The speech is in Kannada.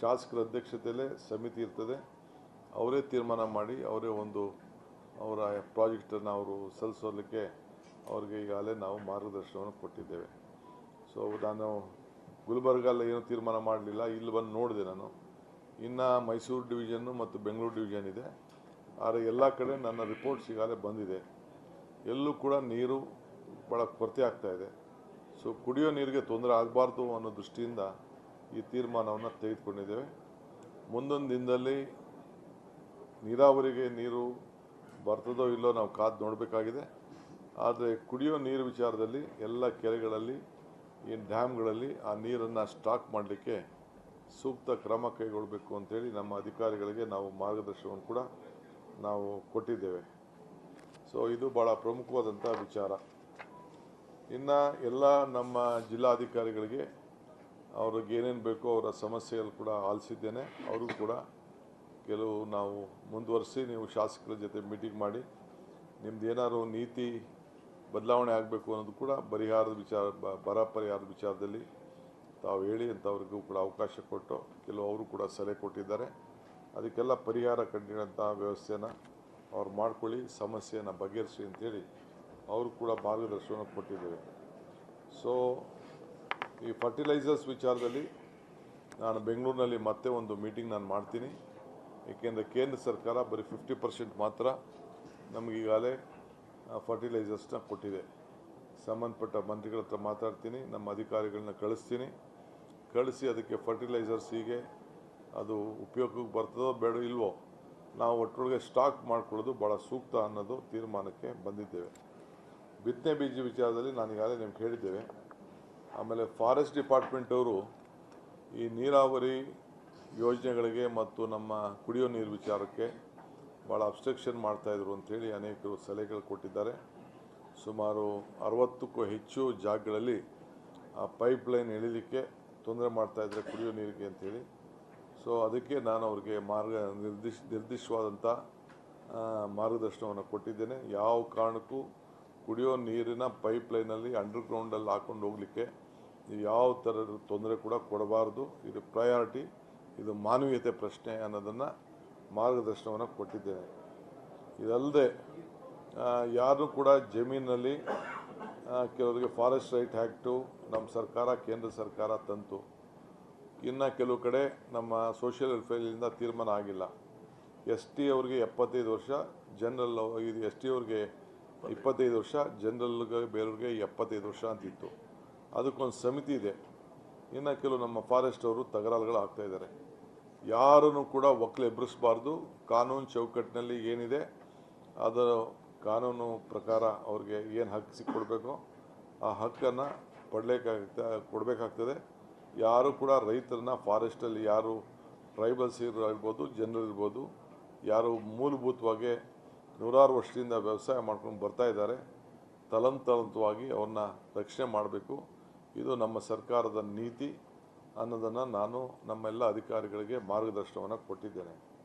ಶಾಸಕರ ಅಧ್ಯಕ್ಷತೆಯಲ್ಲೇ ಸಮಿತಿ ಇರ್ತದೆ. ಅವರೇ ತೀರ್ಮಾನ ಮಾಡಿ ಅವರೇ ಅವರ ಪ್ರಾಜೆಕ್ಟನ್ನು ಅವರು ಸಲ್ಲಿಸೋದಕ್ಕೆ ಅವ್ರಿಗೆ ಈಗಾಗಲೇ ನಾವು ಮಾರ್ಗದರ್ಶನವನ್ನು ಕೊಟ್ಟಿದ್ದೇವೆ. ಸೊ ನಾನು ಗುಲ್ಬರ್ಗಲ್ಲಿ ಏನೂ ತೀರ್ಮಾನ ಮಾಡಲಿಲ್ಲ, ಇಲ್ಲಿ ಬಂದು ನೋಡಿದೆ ನಾನು. ಇನ್ನು ಮೈಸೂರು ಡಿವಿಷನ್ನು ಮತ್ತು ಬೆಂಗಳೂರು ಡಿವಿಷನ್ ಇದೆ. ಆದರೆ ಎಲ್ಲ ಕಡೆ ನನ್ನ ರಿಪೋರ್ಟ್ಸ್ ಈಗಾಗಲೇ ಬಂದಿದೆ. ಎಲ್ಲೂ ಕೂಡ ನೀರು ಭಾಳ ಕೊರತೆ ಆಗ್ತಾಯಿದೆ. ಸೊ ಕುಡಿಯೋ ನೀರಿಗೆ ತೊಂದರೆ ಆಗಬಾರ್ದು ಅನ್ನೋ ದೃಷ್ಟಿಯಿಂದ ಈ ತೀರ್ಮಾನವನ್ನು ತೆಗೆದುಕೊಂಡಿದ್ದೇವೆ. ಮುಂದೊಂದು ದಿನದಲ್ಲಿ ನೀರಾವರಿಗೆ ನೀರು ಬರ್ತದೋ ಇಲ್ಲೋ ನಾವು ಕಾದು ನೋಡಬೇಕಾಗಿದೆ. ಆದರೆ ಕುಡಿಯೋ ನೀರು ವಿಚಾರದಲ್ಲಿ ಎಲ್ಲ ಕೆರೆಗಳಲ್ಲಿ, ಈ ಡ್ಯಾಮ್ಗಳಲ್ಲಿ ಆ ನೀರನ್ನು ಸ್ಟಾಕ್ ಮಾಡಲಿಕ್ಕೆ ಸೂಕ್ತ ಕ್ರಮ ಕೈಗೊಳ್ಳಬೇಕು ಅಂತೇಳಿ ನಮ್ಮ ಅಧಿಕಾರಿಗಳಿಗೆ ನಾವು ಮಾರ್ಗದರ್ಶನವನ್ನು ಕೂಡ ನಾವು ಕೊಟ್ಟಿದ್ದೇವೆ. ಸೊ ಇದು ಭಾಳ ಪ್ರಮುಖವಾದಂಥ ವಿಚಾರ. ಇನ್ನು ಎಲ್ಲ ನಮ್ಮ ಜಿಲ್ಲಾಧಿಕಾರಿಗಳಿಗೆ ಅವ್ರಿಗೆ ಏನೇನು ಬೇಕೋ ಅವರ ಸಮಸ್ಯೆಗಳು ಕೂಡ ಆಲಿಸಿದ್ದೇನೆ. ಅವರು ಕೂಡ ಕೆಲವು ನಾವು ಮುಂದುವರಿಸಿ, ನೀವು ಶಾಸಕರ ಜೊತೆ ಮೀಟಿಂಗ್ ಮಾಡಿ ನಿಮ್ದು ಏನಾದ್ರು ನೀತಿ ಬದಲಾವಣೆ ಆಗಬೇಕು ಅನ್ನೋದು ಕೂಡ ಬರ ಪರಿಹಾರದ ವಿಚಾರದಲ್ಲಿ ತಾವು ಹೇಳಿ ಅಂತ ಅವ್ರಿಗೂ ಕೂಡ ಅವಕಾಶ ಕೊಟ್ಟು ಅವರು ಕೂಡ ಸಲಹೆ ಕೊಟ್ಟಿದ್ದಾರೆ. ಅದಕ್ಕೆಲ್ಲ ಪರಿಹಾರ ಕಂಡಿರೋಂಥ ವ್ಯವಸ್ಥೆನ ಅವ್ರು ಮಾಡ್ಕೊಳ್ಳಿ, ಸಮಸ್ಯೆಯನ್ನು ಬಗೆಹರಿಸಿ ಅಂತೇಳಿ ಅವರು ಕೂಡ ಮಾರ್ಗದರ್ಶನ ಕೊಟ್ಟಿದ್ದೇವೆ. ಸೊ ಈ ಫರ್ಟಿಲೈಸರ್ಸ್ ವಿಚಾರದಲ್ಲಿ ನಾನು ಬೆಂಗಳೂರಿನಲ್ಲಿ ಮತ್ತೆ ಒಂದು ಮೀಟಿಂಗ್ ನಾನು ಮಾಡ್ತೀನಿ. ಏಕೆಂದರೆ ಕೇಂದ್ರ ಸರ್ಕಾರ ಬರೀ 50% ಮಾತ್ರ ನಮಗೀಗಾಗಲೇ ಫರ್ಟಿಲೈಸರ್ಸ್ನ ಕೊಟ್ಟಿದೆ. ಸಂಬಂಧಪಟ್ಟ ಮಂತ್ರಿಗಳ ಹತ್ರ ಮಾತಾಡ್ತೀನಿ, ನಮ್ಮ ಅಧಿಕಾರಿಗಳನ್ನ ಕಳಿಸಿ ಅದಕ್ಕೆ ಫರ್ಟಿಲೈಸರ್ಸ್ ಹೀಗೆ ಅದು ಉಪಯೋಗಕ್ಕೆ ಬರ್ತದೋ ಬೇಡ ಇಲ್ವೋ ನಾವು ಒಟ್ಟೊಳಗೆ ಸ್ಟಾಕ್ ಮಾಡ್ಕೊಳ್ಳೋದು ಭಾಳ ಸೂಕ್ತ ಅನ್ನೋದು ತೀರ್ಮಾನಕ್ಕೆ ಬಂದಿದ್ದೇವೆ. ಬಿತ್ತನೆ ಬೀಜ ವಿಚಾರದಲ್ಲಿ ನಾನು ಈಗಾಗಲೇ ನಿಮ್ಗೆ ಹೇಳಿದ್ದೇವೆ. ಆಮೇಲೆ ಫಾರೆಸ್ಟ್ ಡಿಪಾರ್ಟ್ಮೆಂಟ್ ಅವರು ಈ ನೀರಾವರಿ ಯೋಜನೆಗಳಿಗೆ ಮತ್ತು ನಮ್ಮ ಕುಡಿಯೋ ನೀರು ವಿಚಾರಕ್ಕೆ ಭಾಳ ಅಬ್ಸ್ಟ್ರಕ್ಷನ್ ಮಾಡ್ತಾಯಿದ್ರು ಅಂಥೇಳಿ ಅನೇಕರು ಸಲಹೆಗಳು ಕೊಟ್ಟಿದ್ದಾರೆ. ಸುಮಾರು 60ಕ್ಕೂ ಹೆಚ್ಚು ಜಾಗಗಳಲ್ಲಿ ಆ ಪೈಪ್ಲೈನ್ ಎಳಿಲಿಕ್ಕೆ ತೊಂದರೆ ಮಾಡ್ತಾಯಿದ್ದಾರೆ ಕುಡಿಯೋ ನೀರಿಗೆ ಅಂಥೇಳಿ. ಸೊ ಅದಕ್ಕೆ ನಾನು ಅವ್ರಿಗೆ ನಿರ್ದಿಷ್ಟವಾದಂಥ ಮಾರ್ಗದರ್ಶನವನ್ನು ಕೊಟ್ಟಿದ್ದೇನೆ. ಯಾವ ಕಾರಣಕ್ಕೂ ಕುಡಿಯೋ ನೀರಿನ ಪೈಪ್ಲೈನಲ್ಲಿ ಅಂಡರ್ಗ್ರೌಂಡಲ್ಲಿ ಹಾಕ್ಕೊಂಡು ಹೋಗಲಿಕ್ಕೆ ಯಾವ ಥರದ ತೊಂದರೆ ಕೂಡ ಕೊಡಬಾರ್ದು. ಇದು ಪ್ರಯಾರಿಟಿ, ಇದು ಮಾನವೀಯತೆ ಪ್ರಶ್ನೆ ಅನ್ನೋದನ್ನು ಮಾರ್ಗದರ್ಶನವನ್ನು ಕೊಟ್ಟಿದ್ದೇನೆ. ಇದಲ್ಲದೆ ಯಾರು ಕೂಡ ಜಮೀನಿನಲ್ಲಿ ಕೆಲವರಿಗೆ ಫಾರೆಸ್ಟ್ ರೈಟ್ ಆ್ಯಕ್ಟು ನಮ್ಮ ಸರ್ಕಾರ, ಕೇಂದ್ರ ಸರ್ಕಾರ ತಂತು. ಇನ್ನು ಕೆಲವು ಕಡೆ ನಮ್ಮ ಸೋಷಿಯಲ್ ವೆಲ್ಫೇರಿಂದ ತೀರ್ಮಾನ ಆಗಿಲ್ಲ. ST ಅವ್ರಿಗೆ 75 ವರ್ಷ, ಜನರಲ್ ಇದು ST ಅವ್ರಿಗೆ 25 ವರ್ಷ, ಜನರಲ್ಗೆ ಬೇರೆಯವ್ರಿಗೆ 75 ವರ್ಷ ಅಂತಿತ್ತು. ಅದಕ್ಕೊಂದು ಸಮಿತಿ ಇದೆ. ಇನ್ನು ಕೆಲವು ನಮ್ಮ ಫಾರೆಸ್ಟ್ ಅವರು ತಕರಾರುಗಳು ಆಗ್ತಾಯಿದ್ದಾರೆ. ಯಾರನ್ನು ಕೂಡ ಒಕ್ಕಲು ಎಬ್ಬರಿಸಬಾರ್ದು. ಕಾನೂನು ಚೌಕಟ್ಟಿನಲ್ಲಿ ಏನಿದೆ ಅದರ ಕಾನೂನು ಪ್ರಕಾರ ಅವ್ರಿಗೆ ಏನು ಹಕ್ಕು ಸಿಕ್ಕೊಡ್ಬೇಕೋ ಆ ಹಕ್ಕನ್ನು ಕೊಡಬೇಕಾಗ್ತದೆ. ಯಾರು ಕೂಡ ರೈತರನ್ನ ಫಾರೆಸ್ಟಲ್ಲಿ ಯಾರು ಟ್ರೈಬಲ್ಸ್ ಇರ್ಬೋದು, ಜನರು ಇರ್ಬೋದು, ಯಾರು ಮೂಲಭೂತವಾಗಿ ನೂರಾರು ವರ್ಷದಿಂದ ವ್ಯವಸಾಯ ಮಾಡ್ಕೊಂಡು ಬರ್ತಾ ಇದ್ದಾರೆ, ತಲಂತಲಂತವಾಗಿ ಅವ್ರನ್ನ ರಕ್ಷಣೆ ಮಾಡಬೇಕು. ಇದು ನಮ್ಮ ಸರ್ಕಾರದ ನೀತಿ ಅನ್ನೋದನ್ನು ನಾನು ನಮ್ಮೆಲ್ಲ ಅಧಿಕಾರಿಗಳಿಗೆ ಮಾರ್ಗದರ್ಶನವನ್ನು ಕೊಟ್ಟಿದ್ದೇನೆ.